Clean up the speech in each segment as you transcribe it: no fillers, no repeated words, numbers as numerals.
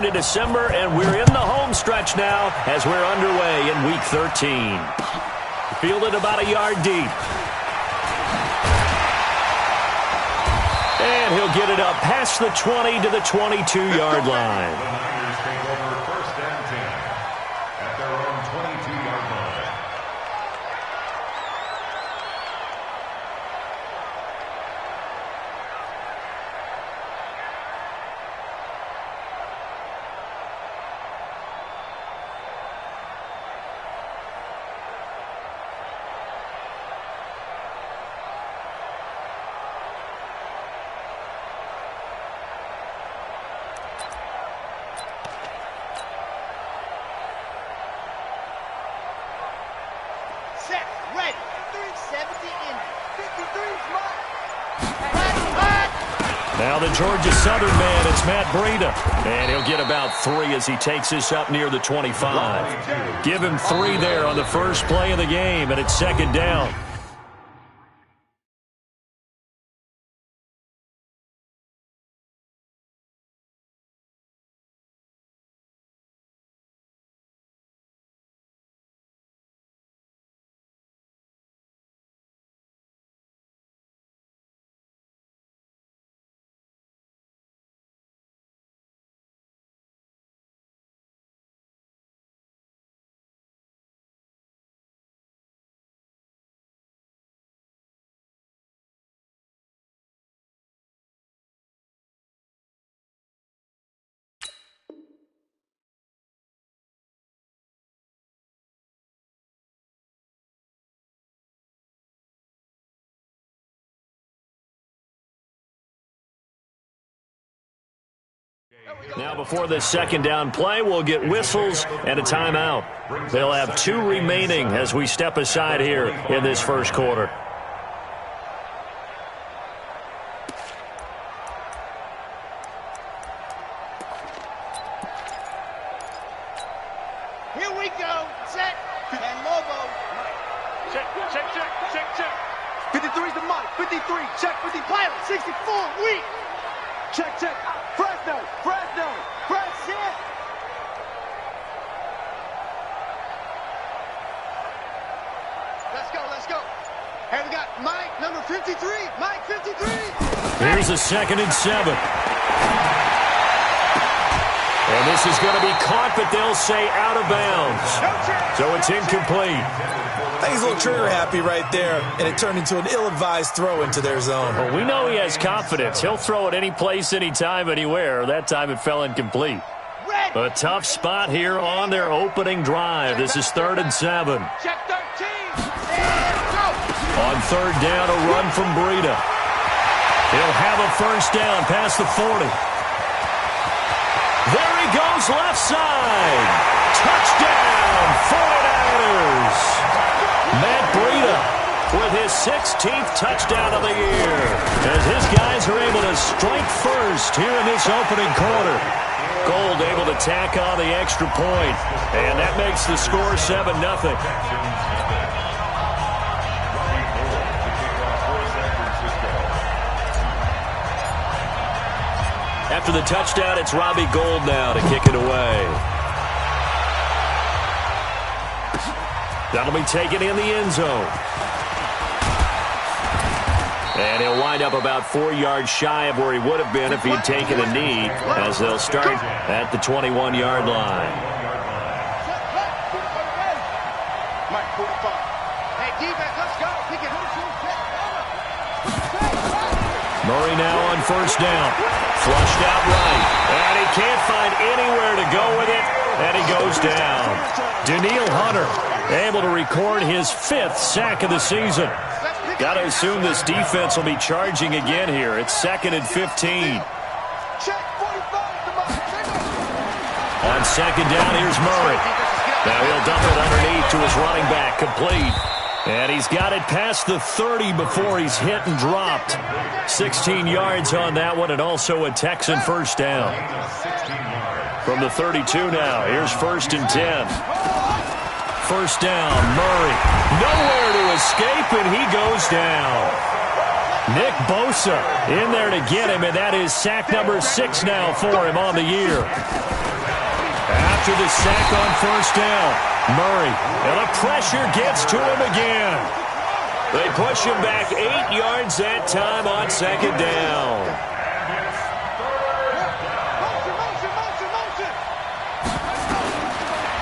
To December, and we're in the home stretch now as we're underway in Week 13. Fielded about a yard deep. And he'll get it up past the 20 to the 22-yard line. Now the Georgia Southern man, it's Matt Breida. And he'll get about 3 as he takes this up near the 25. Give him 3 there on the first play of the game, and it's second down. Now before this second down play, we'll get whistles and a timeout. They'll have 2 remaining as we step aside here in this first quarter. Here we go. Set. And Lobo. Check. 53's the Mike. 53. Check. 50 pilot. 64. Weak. Check. Fresno. Press it. Let's go. Hey, we got Mike, number 53. Mike, 53. Here's a 2nd and 7. And this is going to be caught, but they'll say out of bounds. So it's incomplete. I think he's a little trigger happy right there, and it turned into an ill-advised throw into their zone. Well, we know he has confidence. He'll throw it any place, anytime, anywhere. That time it fell incomplete. A tough spot here on their opening drive. This is 3rd and 7. Check 13. On 3rd down, a run from Breida. He'll have a first down past the 40. There he goes, left side. Touchdown, 49ers. Matt Breida with his 16th touchdown of the year as his guys are able to strike first here in this opening quarter. Gold able to tack on the extra point, and that makes the score 7-0. After the touchdown, it's Robbie Gould now to kick it away. That'll be taken in the end zone. And he'll wind up about 4 yards shy of where he would have been if he had taken a knee, as they'll start at the 21-yard line. Murray now on first down. Flushed out right. And he can't find anywhere to go with it. And he goes down. Daniil Hunter able to record his 5th sack of the season. Got to assume this defense will be charging again here. It's 2nd and 15. On 2nd down, here's Murray. Now he'll dump it underneath to his running back, complete. And he's got it past the 30 before he's hit and dropped. 16 yards on that one, and also a Texan first down. From the 32 now, here's 1st and 10. First down, Murray. Nowhere to escape, and he goes down. Nick Bosa in there to get him, and that is sack number 6 now for him on the year. after the sack on first down. Murray, and the pressure gets to him again. They push him back 8 yards that time on second down.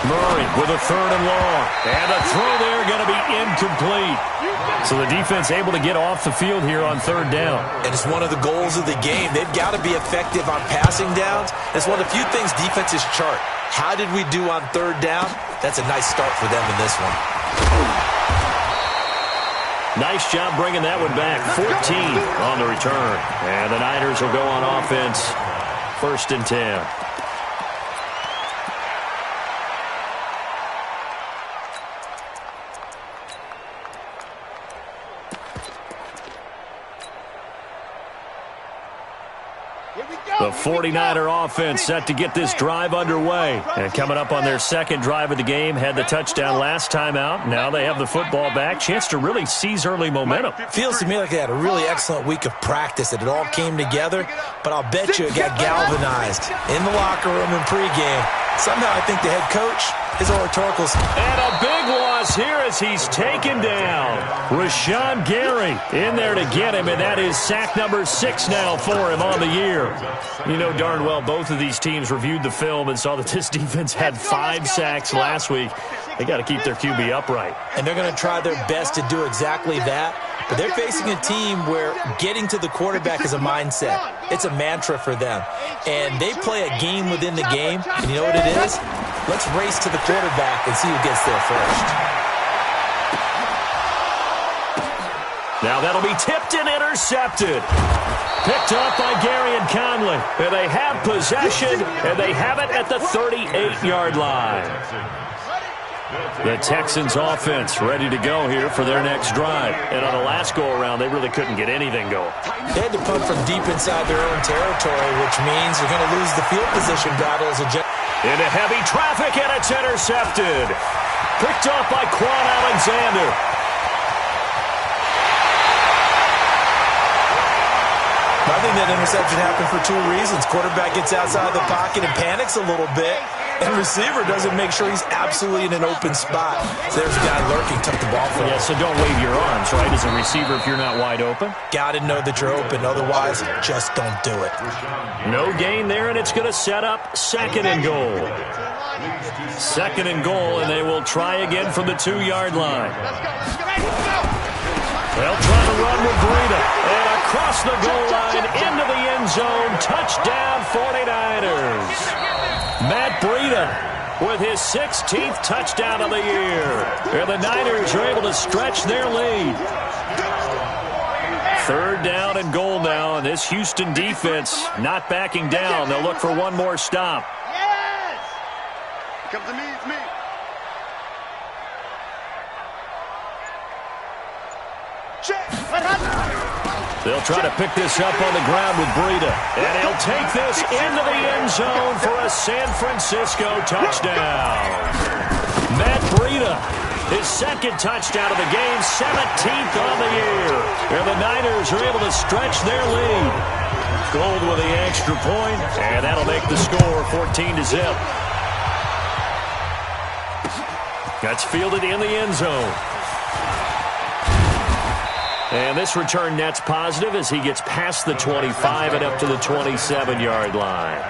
Murray with a third and long. And a throw there going to be incomplete. So the defense able to get off the field here on third down. And it's one of the goals of the game. They've got to be effective on passing downs. It's one of the few things defenses chart. How did we do on third down? That's a nice start for them in this one. Nice job bringing that one back. 14 on the return. And the Niners will go on offense. 1st and 10. The 49er offense set to get this drive underway. And coming up on their second drive of the game, had the touchdown last time out. Now they have the football back. Chance to really seize early momentum. Feels to me like they had a really excellent week of practice, that it all came together. But I'll bet you it got galvanized in the locker room in pregame. Somehow I think the head coach, his oratoricals. And a big loss here as he's taken down. Rashawn Gary in there to get him, and that is sack number 6 now for him on the year. You know darn well both of these teams reviewed the film and saw that this defense had 5 sacks last week. They got to keep their QB upright. And they're going to try their best to do exactly that. But they're facing a team where getting to the quarterback is a mindset. It's a mantra for them. And they play a game within the game. And you know what it is? Let's race to the quarterback and see who gets there first. Now that'll be tipped and intercepted. Picked up by Gary and Conley. And they have possession, and they have it at the 38-yard line. The Texans offense ready to go here for their next drive. And on the last go-around, they really couldn't get anything going. They had to punt from deep inside their own territory, which means they're going to lose the field position battle as a into heavy traffic, and it's intercepted. Picked up by Quan Alexander. I think that interception happened for 2 reasons. Quarterback gets outside the pocket and panics a little bit, and receiver doesn't make sure he's absolutely in an open spot. So there's a guy lurking, took the ball from him. Yeah, so don't wave your arms, right, as a receiver if you're not wide open. Got to know that you're open. Otherwise, just don't do it. No gain there, and it's going to set up 2nd and goal. 2nd and goal, and they will try again from the 2-yard line. They'll try to run with Breida. And across the goal line, into the end zone. Touchdown, 49ers. Matt Breida with his 16th touchdown of the year. And the Niners are able to stretch their lead. 3rd down and goal now. And this Houston defense not backing down. They'll look for one more stop. Yes! Come to me, it's me. They'll try to pick this up on the ground with Breida. And he'll take this into the end zone for a San Francisco touchdown. Matt Breida, his 2nd touchdown of the game, 17th on the year. And the Niners are able to stretch their lead. Gold with the extra point, and that'll make the score 14-0. That's fielded in the end zone. And this return net's positive as he gets past the 25 and up to the 27-yard line.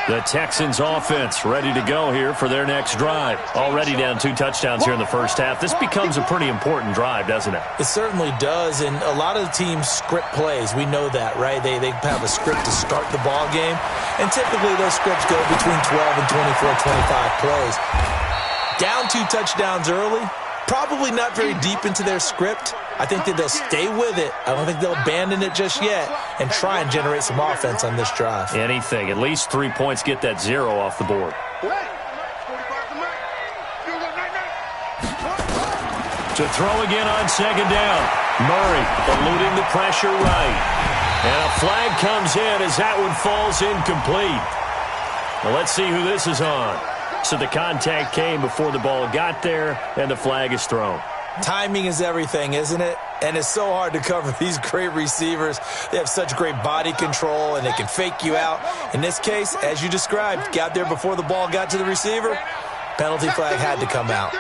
The Texans offense ready to go here for their next drive. Already down 2 touchdowns here in the first half. This becomes a pretty important drive, doesn't it? It certainly does, and a lot of the teams script plays. We know that, right? They have a script to start the ball game, and typically those scripts go between 12 and 24, 25 plays. Down 2 touchdowns early, probably not very deep into their script. I think that they'll stay with it. I don't think they'll abandon it just yet and try and generate some offense on this drive. Anything. At least 3 points, get that 0 off the board. To throw again on 2nd down. Murray eluding the pressure right. And a flag comes in as that one falls incomplete. Well, let's see who this is on. So the contact came before the ball got there, and the flag is thrown. Timing is everything, isn't it? And it's so hard to cover these great receivers. They have such great body control, and they can fake you out. In this case, as you described, got there before the ball got to the receiver. Penalty flag had to come out.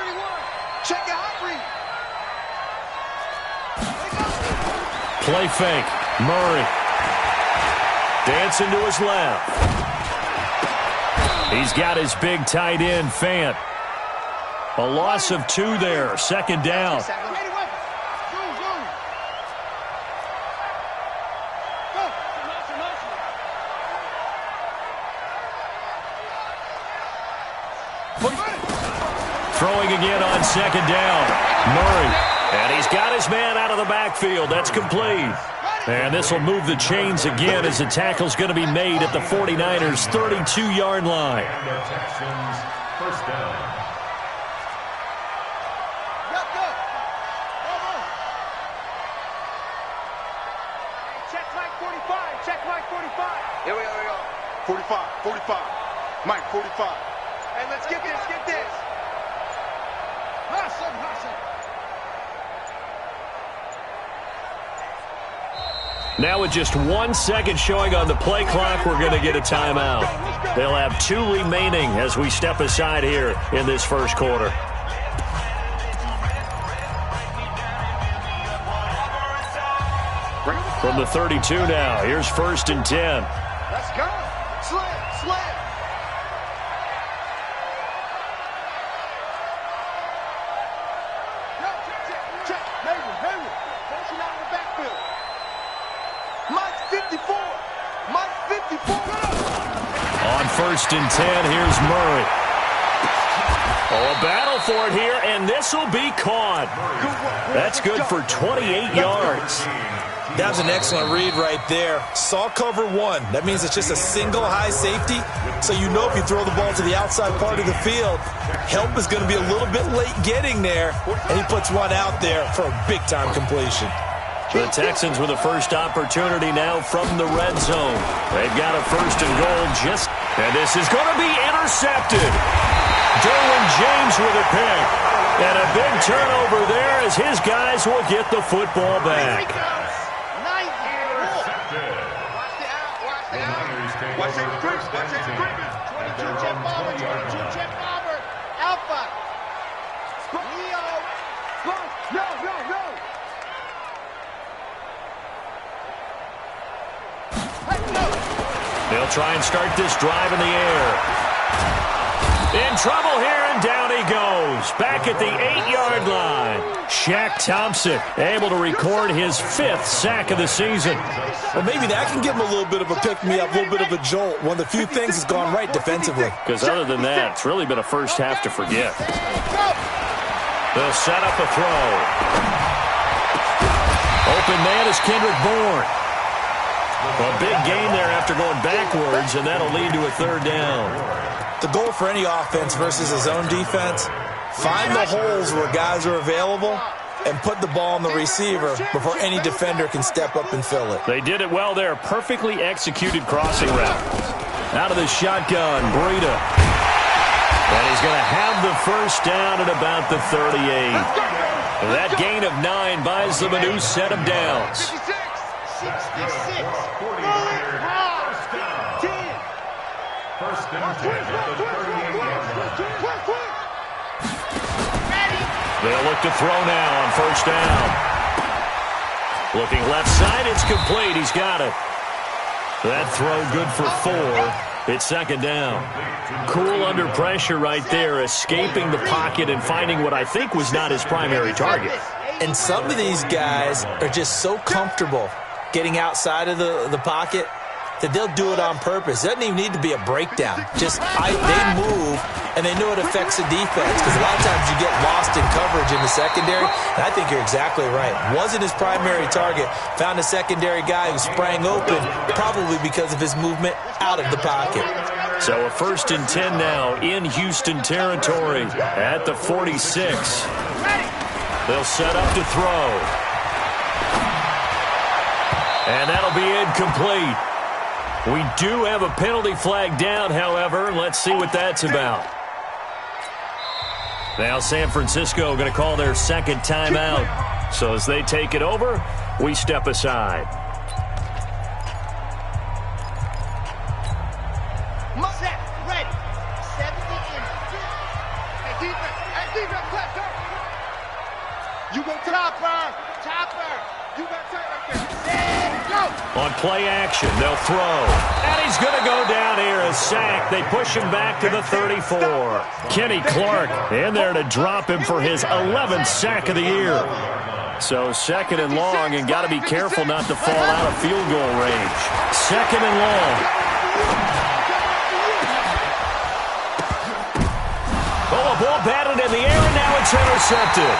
Play fake. Murray. Dancing to his left. He's got his big tight end, Fant. A loss of 2 there. 2nd down. Throwing again on 2nd down. Murray. And he's got his man out of the backfield. That's complete. And this will move the chains again as the tackle's going to be made at the 49ers' 32-yard line. First down. Check Mike 45. Check Mike 45. Here we go. 45. 45. Mike 45. Hey, let's get this. Get this. Hustle. Now with just 1 second showing on the play clock, we're going to get a timeout. They'll have 2 remaining as we step aside here in this first quarter. From the 32 now, here's 1st and 10. Let's go. Slam. Check. Hayward. Motion out of the backfield. Mike 54. On 1st and 10, here's Murray. Oh, a battle for it here, and this will be caught. That's good for 28 yards. That was an excellent read right there. Saw cover 1. That means it's just a single high safety. So you know if you throw the ball to the outside part of the field, help is going to be a little bit late getting there. And he puts one out there for a big-time completion. The Texans with a first opportunity now from the red zone. They've got a 1st and goal and this is going to be intercepted. Derwin James with a pick. And a big turnover there as his guys will get the football back. Watch it, Chris. 22 check Auburn. Alpha. Leo. No. They'll try and start this drive in the air. In trouble here, and down he goes. Back at the 8-yard line. Shaq Thompson able to record his 5th sack of the season. Well, maybe that can give him a little bit of a pick-me-up, a little bit of a jolt. One of the few things has gone right defensively. Because other than that, it's really been a first half to forget. They'll set up a throw. Open man is Kendrick Bourne. A big gain there after going backwards, and that'll lead to a 3rd down. The goal for any offense versus his own defense, find the holes where guys are available and put the ball on the receiver before any defender can step up and fill it. They did it well there. Perfectly executed crossing route. Out of the shotgun, Breida. And he's going to have the 1st down at about the 38. That gain of 9 buys them a new set of downs. 66. First down, 10 at the 38-yard line. They'll look to throw now on 1st down. Looking left side, it's complete. He's got it. That throw good for 4. It's 2nd down. Cool under pressure right there, escaping the pocket and finding what I think was not his primary target. And some of these guys are just so comfortable getting outside of the pocket that they'll do it on purpose. It doesn't even need to be a breakdown. Just they move, and they know it affects the defense because a lot of times you get lost in coverage in the secondary, and I think you're exactly right. Wasn't his primary target. Found a secondary guy who sprang open, probably because of his movement out of the pocket. So a 1st and 10 now in Houston territory at the 46. They'll set up to throw. And that'll be incomplete. We do have a penalty flag down, however. Let's see what that's about. Now San Francisco going to call their second timeout. So as they take it over, we step aside. Set, ready. 70 inches. Hey, defense. Hey, defense, left up. You go chopper. You got tight right there. Set, go. On play action, they'll throw. And he's going to go down here, a sack. They push him back to the 34. Kenny Clark in there to drop him for his 11th sack of the year. So second and long, and got to be careful not to fall out of field goal range. Second and long. Oh, a ball batted in the air, and now it's intercepted.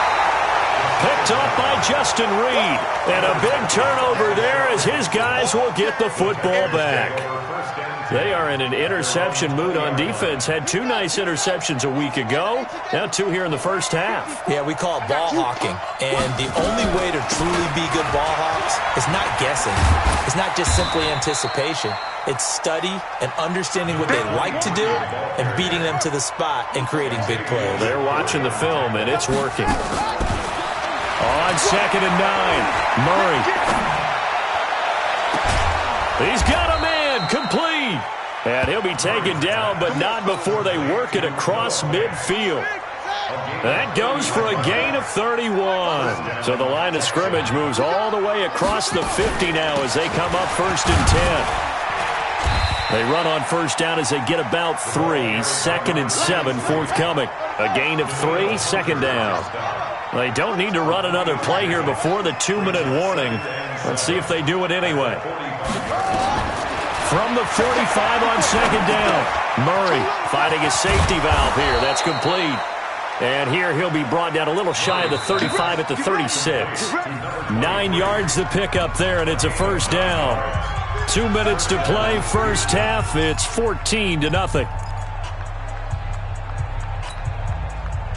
Picked up by Justin Reed. And a big turnover there as his guys will get the football back. They are in an interception mood on defense. Had 2 nice interceptions a week ago. Now 2 here in the first half. Yeah, we call it ball hawking. And the only way to truly be good ball hawks is not guessing. It's not just simply anticipation. It's study and understanding what they like to do and beating them to the spot and creating big plays. They're watching the film, and it's working. On second and 9, Murray. He's got a man, complete. And he'll be taken down, but not before they work it across midfield. That goes for a gain of 31. So the line of scrimmage moves all the way across the 50 now as they come up first and 10. They run on first down as they get about 3. Second and 7 forthcoming. A gain of 3, second down. They don't need to run another play here before the 2-minute warning. Let's see if they do it anyway. From the 45 on second down, Murray finding a safety valve here. That's complete. And here he'll be brought down a little shy of the 35 at the 36. 9 yards to pick up there, and it's a first down. 2 minutes to play, first half. It's 14-0.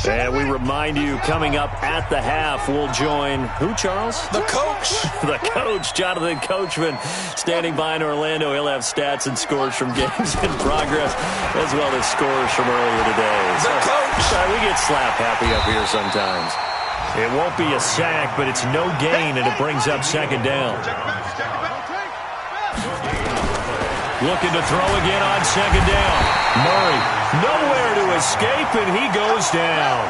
And we remind you, coming up at the half, we'll join who, Charles? The coach. The coach, Jonathan Coachman, standing by in Orlando. He'll have stats and scores from games in progress, as well as scores from earlier today. The coach. Sorry, we get slap happy up here sometimes. It won't be a sack, but it's no gain, and it brings up second down. Looking to throw again on second down. Murray, nowhere to escape, and he goes down.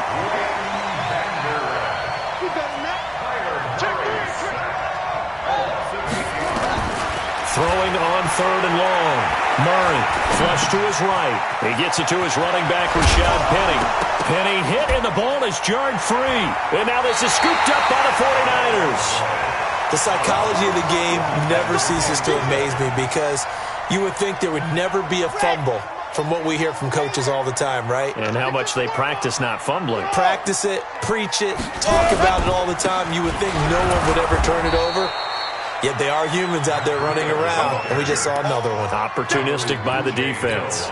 Throwing on third and long. Murray, flush to his right. He gets it to his running back, Rashad Penny. Penny hit, and the ball is jarred free. And now this is scooped up by the 49ers. The psychology of the game never ceases to amaze me because you would think there would never be a fumble from what we hear from coaches all the time, right? And how much they practice not fumbling. Practice it, preach it, talk about it all the time. You would think no one would ever turn it over. Yet they are humans out there running around, and we just saw another one. Opportunistic by the defense.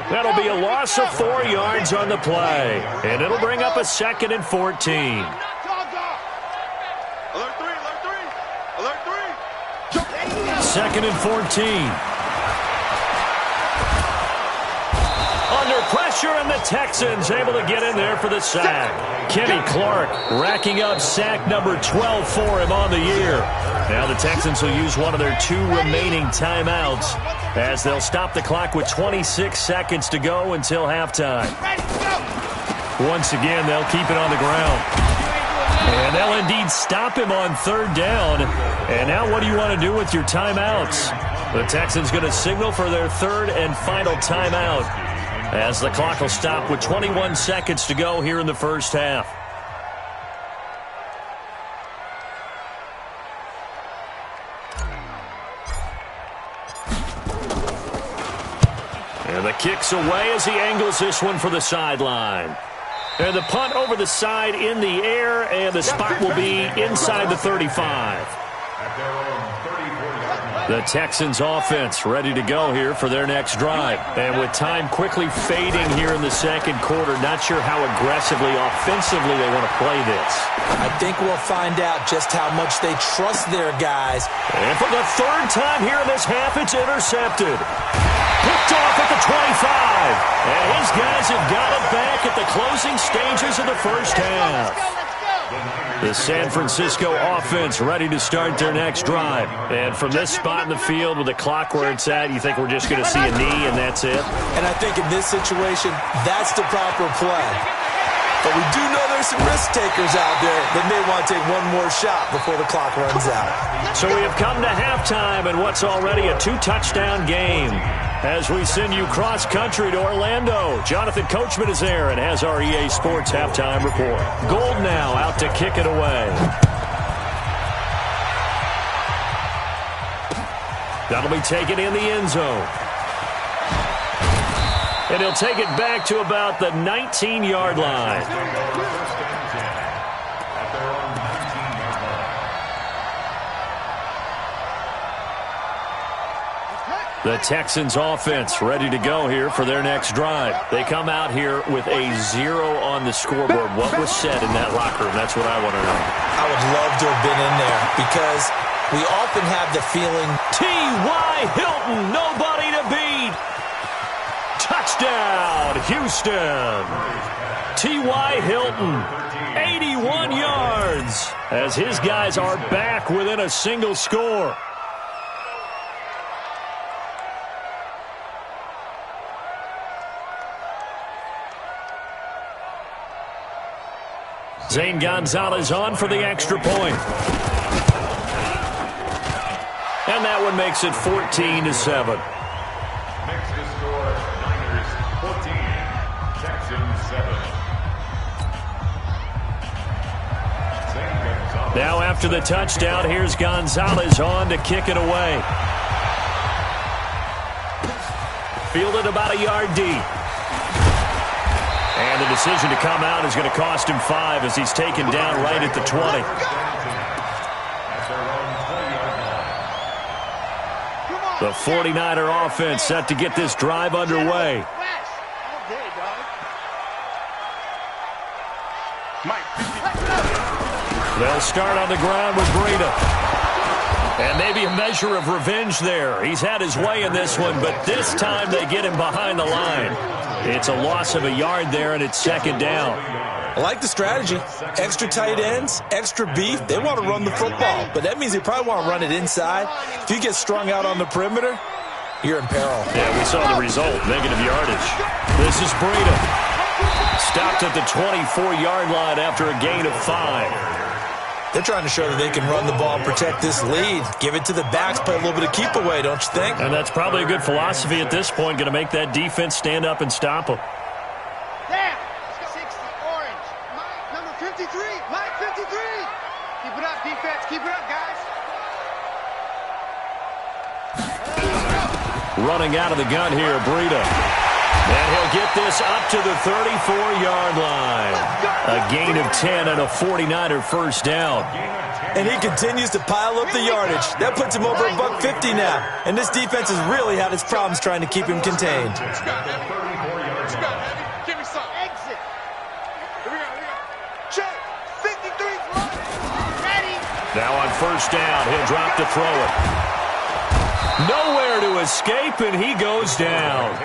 That'll be a loss of 4 yards on the play, and it'll bring up a second and 14. Second and 14. Under pressure, and the Texans able to get in there for the sack. Kenny Clark racking up sack number 12 for him on the year. Now the Texans will use one of their 2 remaining timeouts as they'll stop the clock with 26 seconds to go until halftime. Once again, they'll keep it on the ground. And they'll indeed stop him on third down. And now what do you want to do with your timeouts? The Texans going to signal for their third and final timeout as the clock will stop with 21 seconds to go here in the first half. And the kick's away as he angles this one for the sideline. And the punt over the side in the air, and the spot will be inside the 35. The Texans offense ready to go here for their next drive. And with time quickly fading here in the second quarter, not sure how aggressively, offensively they want to play this. I think we'll find out just how much they trust their guys. And for the third time here in this half, it's intercepted. Picked off at the 25. And his guys have got it back at the closing stages of the first half. The San Francisco offense ready to start their next drive. And from this spot in the field with the clock where it's at, you think we're just going to see a knee and that's it? And I think in this situation, that's the proper play. But we do know there's some risk takers out there that may want to take one more shot before the clock runs out. So we have come to halftime in what's already a 2-touchdown game. As we send you cross-country to Orlando, Jonathan Coachman is there and has our EA Sports halftime report. Gold now out to kick it away. That'll be taken in the end zone. And he'll take it back to about the 19-yard line. The Texans offense ready to go here for their next drive. They come out here with a 0 on the scoreboard. What was said in that locker room? That's what I want to know. I would love to have been in there because we often have the feeling, T.Y. Hilton, nobody to beat. Touchdown, Houston. T.Y. Hilton, 81 yards, as his guys are back within a single score. Zane Gonzalez on for the extra point. And that one makes it 14-7. Next to score, Niners 14, Texans 7. Now after the touchdown, here's Gonzalez on to kick it away. Fielded about a yard deep. And the decision to come out is going to cost him 5 as he's taken down right at the 20. The 49er offense set to get this drive underway. They'll start on the ground with Breida. And maybe a measure of revenge there. He's had his way in this one, but this time they get him behind the line. It's a loss of a yard there, and it's second down. I like the strategy. Extra tight ends, extra beef. They want to run the football, but that means they probably want to run it inside. If you get strung out on the perimeter, you're in peril. Yeah, we saw the result, negative yardage. This is Breida. Stopped at the 24-yard line after a gain of 5. They're trying to show that they can run the ball and protect this lead. Give it to the backs, play a little bit of keep away, don't you think? And that's probably a good philosophy at this point, going to make that defense stand up and stop them. Damn! 60 orange. Mike, number 53. Mike 53. Keep it up, defense. Keep it up, guys. Running out of the gun here, Breida. And he'll get this up to the 34-yard line. A gain of 10 and a 49er first down. And he continues to pile up the yardage. That puts him over $150 now. And this defense has really had its problems trying to keep him contained. Give me some. Exit. Here we go. Check. 53's ready. Now on first down, he'll drop to throw it. Nowhere to escape, and he goes down.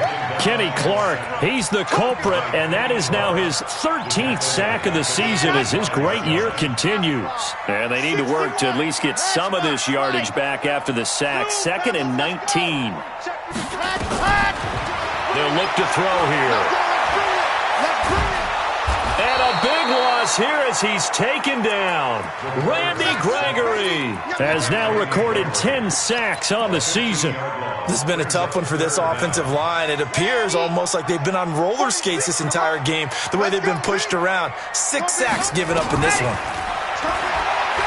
Kenny Clark, he's the culprit, and that is now his 13th sack of the season as his great year continues. And they need to work to at least get some of this yardage back after the sack. 2nd and 19. They'll look to throw here. And a big loss here as he's taken down. Randy Gregory has now recorded 10 sacks on the season. This has been a tough one for this offensive line. It appears almost like they've been on roller skates this entire game, the way they've been pushed around. 6 sacks given up in this one.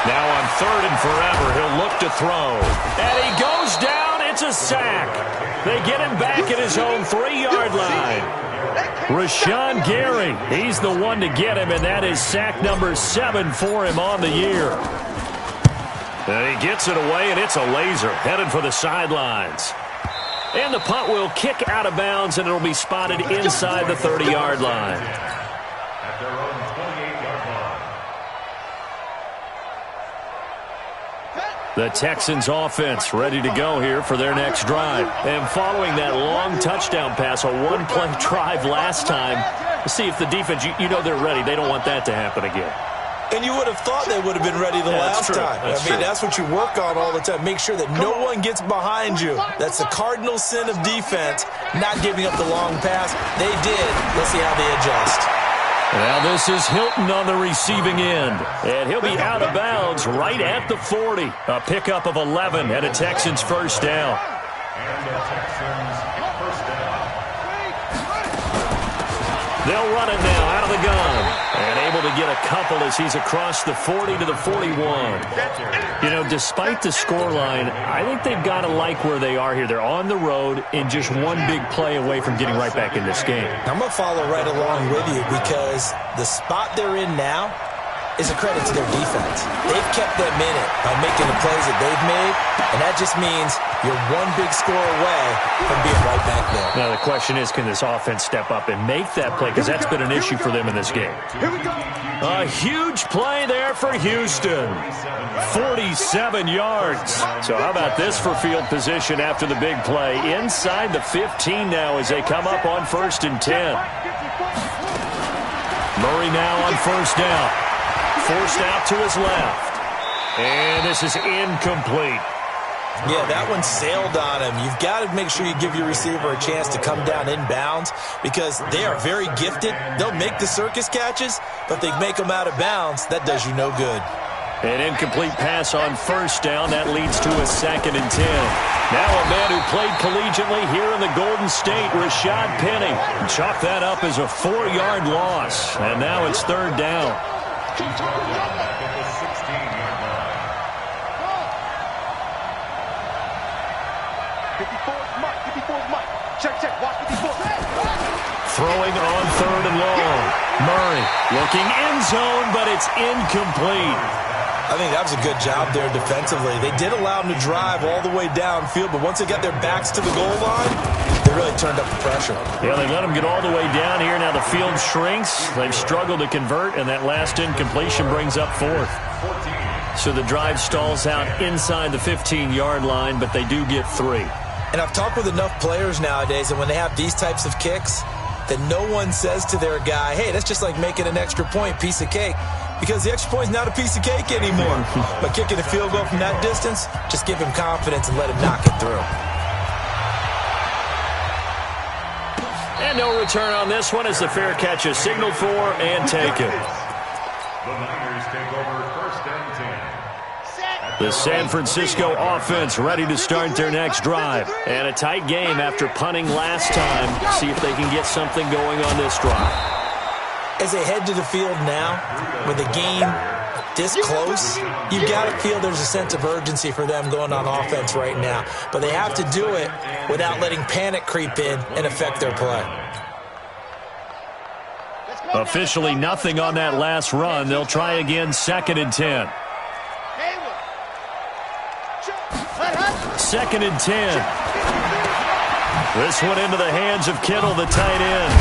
Now on 3rd and forever, he'll look to throw. And he goes down. It's a sack. They get him back at his own 3-yard line. Rashawn Gary, he's the one to get him, and that is sack number 7 for him on the year. And he gets it away, and it's a laser, headed for the sidelines. And the punt will kick out of bounds, and it'll be spotted inside the 30-yard line. At their own 28-yard line. The Texans offense ready to go here for their next drive. And following that long touchdown pass, a one-play drive last time, see if the defense, you know they're ready. They don't want that to happen again. And you would have thought they would have been ready the last time. That's what you work on all the time. Make sure that no one gets behind you. That's the cardinal sin of defense, not giving up the long pass. They did. Let's see how they adjust. Now this is Hilton on the receiving end. And he'll be out of bounds right at the 40. A pickup of 11 and a Texans first down. And the Texans first down. They'll run it now out of the gun. And able to get a couple as he's across the 40 to the 41. You know, despite the scoreline, I think they've got to like where they are here. They're on the road and just one big play away from getting right back in this game. I'm going to follow right along with you because the spot they're in now is a credit to their defense. They've kept them in it by making the plays that they've made, and that just means you're one big score away from being right back there. Now the question is, can this offense step up and make that play? Because that's been an issue for them in this game. A huge play there for Houston. 47 yards. So how about this for field position after the big play? Inside the 15 now as they come up on 1st and 10. Murray now on first down. Forced out to his left. And this is incomplete. Yeah, that one sailed on him. You've got to make sure you give your receiver a chance to come down inbounds because they are very gifted. They'll make the circus catches, but they make them out of bounds. That does you no good. An incomplete pass on first down. That leads to a 2nd and 10. Now a man who played collegiately here in the Golden State, Rashad Penny. Chalk that up as a 4-yard loss. And now it's 3rd down. Throwing on 3rd and long. Murray looking end zone, but it's incomplete. I think that was a good job there defensively. They did allow them to drive all the way downfield, but once they got their backs to the goal line, they really turned up the pressure. Yeah, they let them get all the way down here. Now the field shrinks. They've struggled to convert, and that last incompletion brings up 4th. So the drive stalls out inside the 15-yard line, but they do get 3. And I've talked with enough players nowadays, and when they have these types of kicks, that no one says to their guy, hey, that's just like making an extra point, piece of cake. Because the extra point is not a piece of cake anymore. But kicking a field goal from that distance, just give him confidence and let him knock it through. And no return on this one as the fair catch is signaled for and taken. The Niners take over 1st and 10. The San Francisco offense ready to start their next drive. And a tight game after punting last time. See if they can get something going on this drive. As they head to the field now, with the game this close, you've got to feel there's a sense of urgency for them going on offense right now. But they have to do it without letting panic creep in and affect their play. Officially nothing on that last run. They'll try again 2nd and 10. 2nd and 10. This one into the hands of Kittle, the tight end.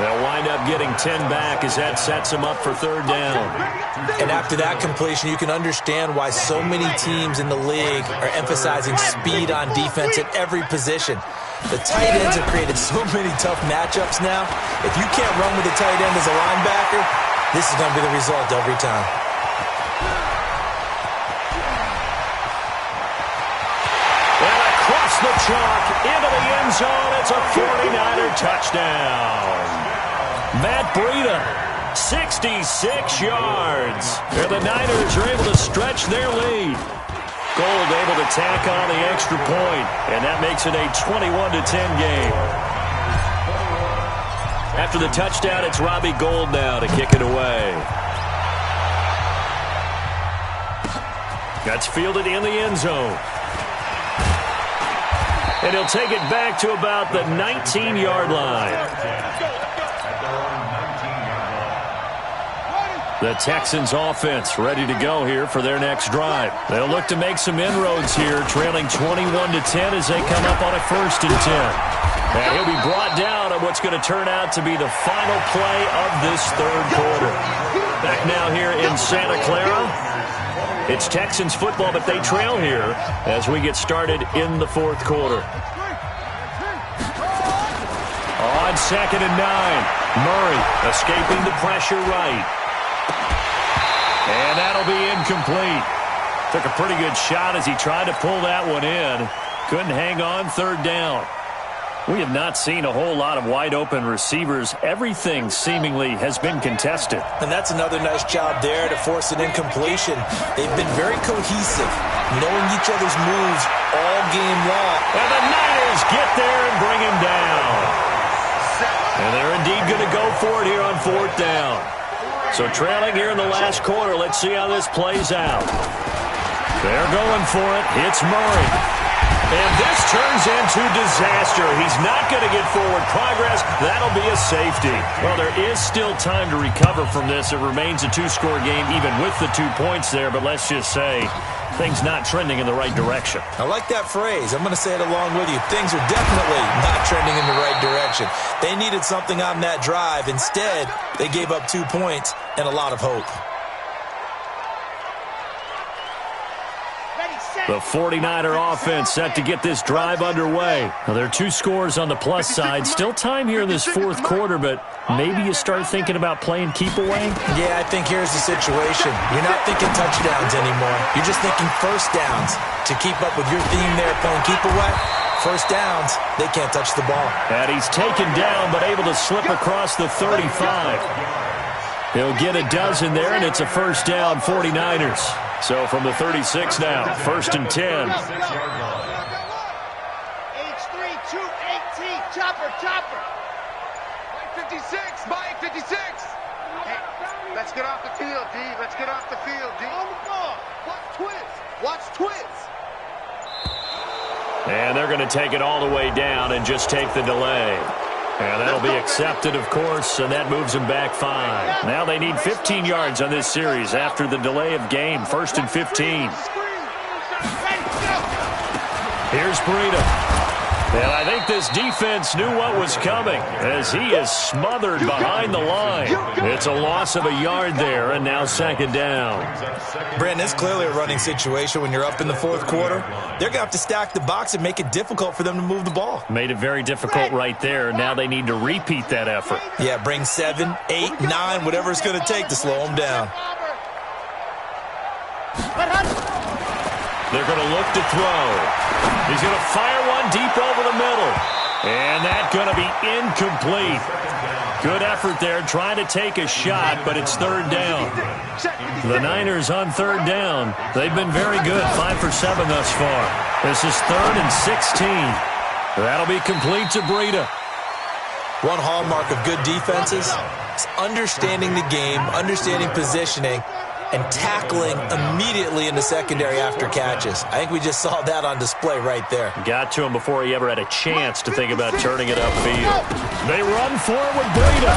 They'll wind up getting 10 back as that sets them up for 3rd down. And after that completion, you can understand why so many teams in the league are emphasizing speed on defense at every position. The tight ends have created so many tough matchups now. If you can't run with the tight end as a linebacker, this is going to be the result every time. And across the chalk into the end zone, it's a 49er touchdown. Matt Breida, 66 yards. And the Niners are able to stretch their lead. Gold able to tack on the extra point, and that makes it a 21-10 game. After the touchdown, it's Robbie Gould now to kick it away. That's fielded in the end zone. And he'll take it back to about the 19-yard line. The Texans offense ready to go here for their next drive. They'll look to make some inroads here, trailing 21-10 as they come up on a 1st and 10. And he'll be brought down on what's going to turn out to be the final play of this 3rd quarter. Back now here in Santa Clara. It's Texans football, but they trail here as we get started in the fourth quarter. On 2nd and 9, Murray escaping the pressure right. And that'll be incomplete. Took a pretty good shot as he tried to pull that one in. Couldn't hang on 3rd down. We have not seen a whole lot of wide-open receivers. Everything seemingly has been contested. And that's another nice job there to force an incompletion. They've been very cohesive, knowing each other's moves all game long. And the Niners get there and bring him down. And they're indeed going to go for it here on 4th down. So trailing here in the last quarter, let's see how this plays out. They're going for it. It's Murray. And this turns into disaster. He's not going to get forward progress. That'll be a safety. Well, there is still time to recover from this. It remains a 2-score game even with the 2 points there. But let's just say things not trending in the right direction. I like that phrase. I'm going to say it along with you. Things are definitely not trending in the right direction. They needed something on that drive. Instead, they gave up 2 points and a lot of hope. The 49er offense set to get this drive underway. Now, there are 2 scores on the plus side. Still time here in this 4th quarter, but maybe you start thinking about playing keep away? Yeah, I think here's the situation. You're not thinking touchdowns anymore. You're just thinking first downs. To keep up with your theme there, playing keep away, first downs, they can't touch the ball. And he's taken down, but able to slip across the 35. He'll get a dozen there, and it's a first down, 49ers. So from the 36 now, 1st and 10. H3, 218, chopper. Mike 56, Mike 56. Hey, let's get off the field, D. Let's get off the field, D. On the ball. Watch twins. And they're going to take it all the way down and just take the delay. And that'll be accepted, of course, and that moves them back 5. Now they need 15 yards on this series after the delay of game. 1st and 15. Here's Breida. And I think this defense knew what was coming as he is smothered behind the line. It's a loss of a yard there, and now 2nd down. Brandon, it's clearly a running situation when you're up in the 4th quarter. They're going to have to stack the box and make it difficult for them to move the ball. Made it very difficult right there. Now they need to repeat that effort. Yeah, bring 7, 8, 9, whatever it's going to take to slow them down. They're going to look to throw. He's going to fire one deep over the middle. And that's going to be incomplete. Good effort there trying to take a shot, but it's 3rd down. The Niners on 3rd down. They've been very good, 5 for 7 thus far. This is 3rd and 16. That'll be complete to Breida. One hallmark of good defenses is understanding the game, understanding positioning, and tackling immediately in the secondary after catches. I think we just saw that on display right there. Got to him before he ever had a chance to think about turning it upfield. They run for it with Breida.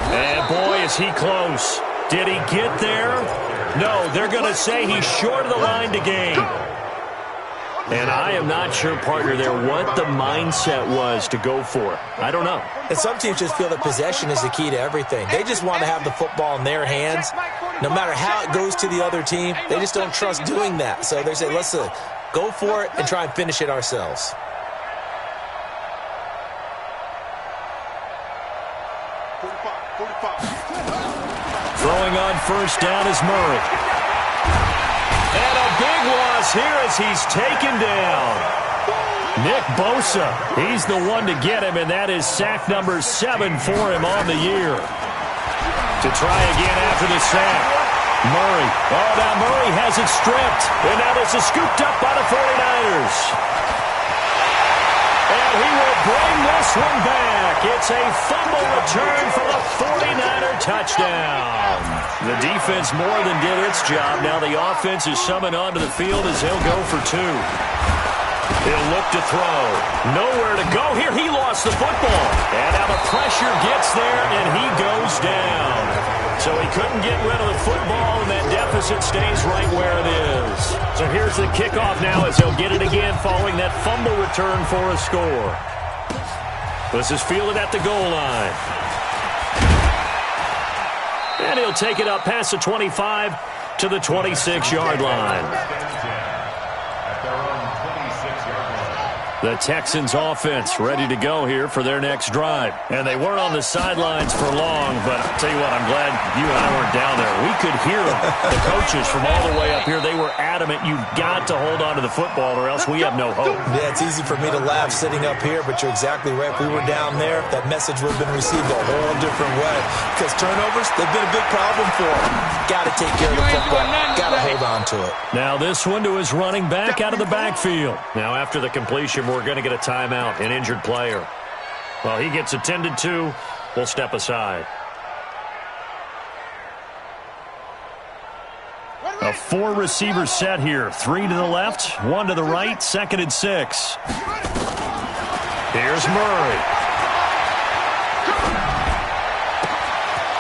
And boy, is he close. Did he get there? No, they're going to say he's short of the line to gain. And I am not sure, partner, there what the mindset was to go for it. I don't know. And some teams just feel that possession is the key to everything. They just want to have the football in their hands. No matter how it goes to the other team, they just don't trust doing that. So they say, let's go for it and try and finish it ourselves. Throwing on 1st down is Murray. And a big loss here as he's taken down. Nick Bosa, he's the one to get him, and that is sack number 7 for him on the year. To try again after the sack. Murray. Oh, now Murray has it stripped. And now this is scooped up by the 49ers. And he will bring this one back. It's a fumble return for the 49er touchdown. The defense more than did its job. Now the offense is summoned onto the field as he'll go for 2. He'll look to throw. Nowhere to go here. He lost the football. And now the pressure gets there, and he goes down. So he couldn't get rid of the football, and that deficit stays right where it is. So here's the kickoff now as he'll get it again following that fumble return for a score. This is fielded at the goal line. And he'll take it up past the 25 to the 26-yard line. At their own 26-yard line. The Texans offense ready to go here for their next drive. And they weren't on the sidelines for long, but I'll tell you what, I'm glad you and I weren't down there. We could hear them, the coaches from all the way up here. They were adamant, you've got to hold on to the football or else we have no hope. Yeah, it's easy for me to laugh sitting up here, but you're exactly right. If we were down there, that message would have been received a whole different way. Because turnovers, they've been a big problem for them. Got to take care of the football. Got to hold on to it. Now this one to his running back out of the backfield. Now after the completion, we're going to get a timeout, an injured player. Well, he gets attended to. We'll step aside. A 4-receiver set here. 3 to the left, 1 to the right, 2nd and 6. Here's Murray.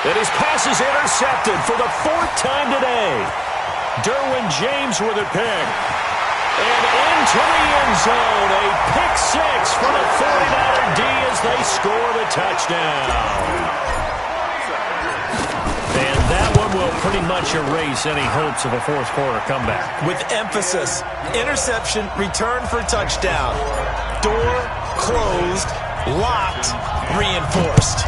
And his pass is intercepted for the 4th time today. Derwin James with a pick. And into the end zone, a pick 6 for the 49er D as they score the touchdown. And that one will pretty much erase any hopes of a fourth-quarter comeback. With emphasis, interception, return for touchdown. Door closed, locked, reinforced.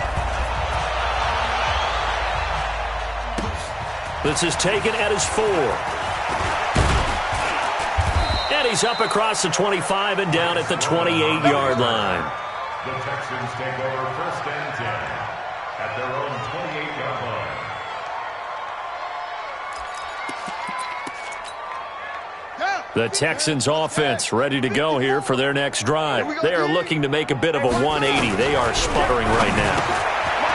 This is taken at his 4. And he's up across the 25 and down at the 28-yard line. The Texans take over 1st and 10 at their own 28-yard line. The Texans offense ready to go here for their next drive. They are looking to make a bit of a 180. They are sputtering right now.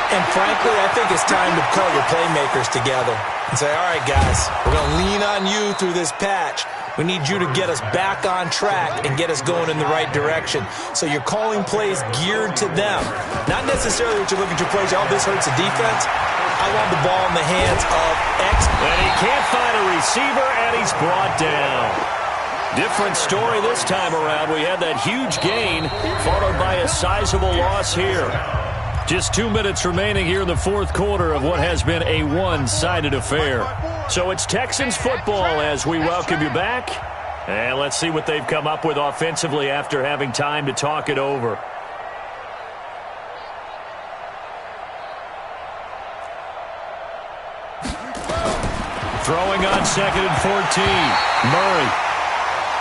And frankly, I think it's time to call your playmakers together and say, all right, guys, we're going to lean on you through this patch. We need you to get us back on track and get us going in the right direction. So you're calling plays geared to them. Not necessarily what you look at your plays, oh, this hurts the defense. I want the ball in the hands of X. And he can't find a receiver, and he's brought down. Different story this time around. We had that huge gain, followed by a sizable loss here. Just 2 minutes remaining here in the 4th quarter of what has been a one-sided affair. So it's Texans football as we welcome you back. And let's see what they've come up with offensively after having time to talk it over. Throwing on 2nd and 14. Murray.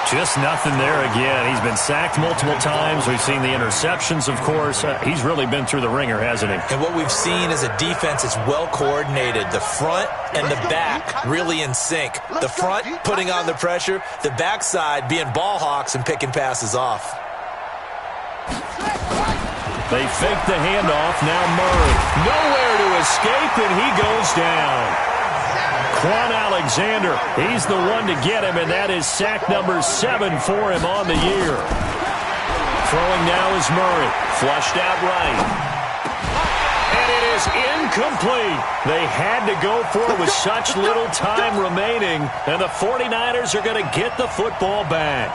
Just nothing there again. He's been sacked multiple times. We've seen the interceptions, of course. He's really been through the ringer, hasn't he? And what we've seen is a defense that's well coordinated. The front and the back really in sync. The front putting on the pressure. The backside being ball hawks and picking passes off. They fake the handoff. Now Murray. Nowhere to escape, and he goes down. Quan Alexander, he's the one to get him, and that is sack number 7 for him on the year. Throwing now is Murray, flushed out right. And it is incomplete. They had to go for it with such little time remaining, and the 49ers are going to get the football back.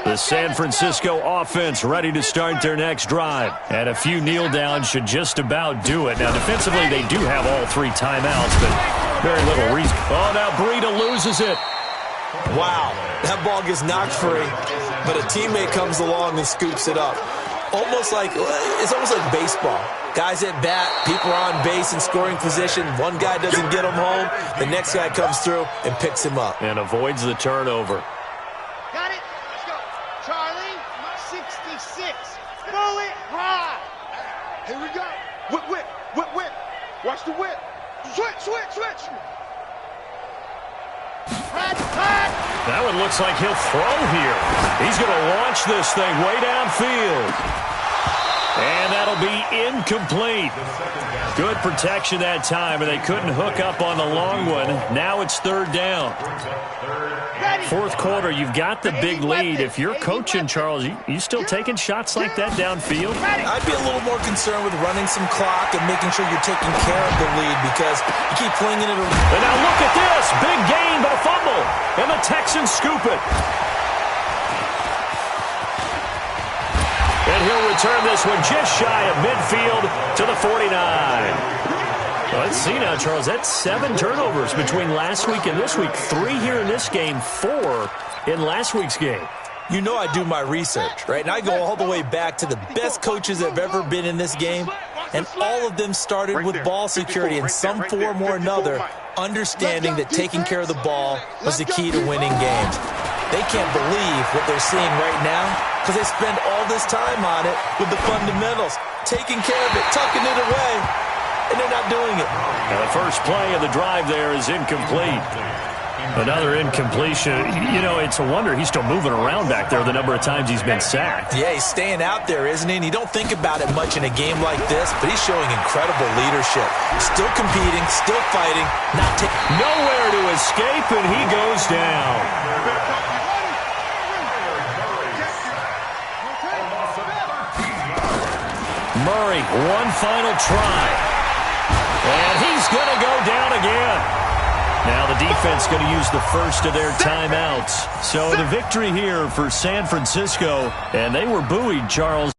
The San Francisco offense ready to start their next drive. And a few kneel downs should just about do it. Now, defensively, they do have all 3 timeouts, but very little reason. Oh, now Breida loses it. Wow, that ball gets knocked free, but a teammate comes along and scoops it up. It's almost like baseball. Guys at bat, people are on base in scoring position. One guy doesn't get him home. The next guy comes through and picks him up. And avoids the turnover. Got it. Let's go. Charlie, 66. Throw it high. Here we go. Whip. Watch the whip. Switch. Hot. That one looks like he'll throw here. He's going to launch this thing way downfield. And that'll be incomplete. Good protection that time, and they couldn't hook up on the long one. Now it's third down. Fourth quarter, you've got the big lead. If you're coaching, Charles, you still taking shots like that downfield? I'd be a little more concerned with running some clock and making sure you're taking care of the lead because you keep flinging it around. And now look at this. Big gain, but a fumble. And the Texans scoop it. And he'll return this one just shy of midfield to the 49. Well, let's see now, Charles. That's 7 turnovers between last week and this week. 3 here in this game, 4 in last week's game. You know I do my research, right? And I go all the way back to the best coaches that have ever been in this game. And all of them started with ball security in some form or another, understanding that taking care of the ball was the key to winning games. They can't believe what they're seeing right now because they spend all this time on it with the fundamentals, taking care of it, tucking it away, and they're not doing it. Now the first play of the drive there is incomplete. Another incompletion. You know, it's a wonder he's still moving around back there the number of times he's been sacked. Yeah, he's staying out there, isn't he? And you don't think about it much in a game like this, but he's showing incredible leadership. Still competing, still fighting, not taking... Nowhere to escape, and he goes down. Murray, one final try. And he's going to go down again. Now the defense going to use the first of their timeouts. So the victory here for San Francisco, and they were buoyed, Charles.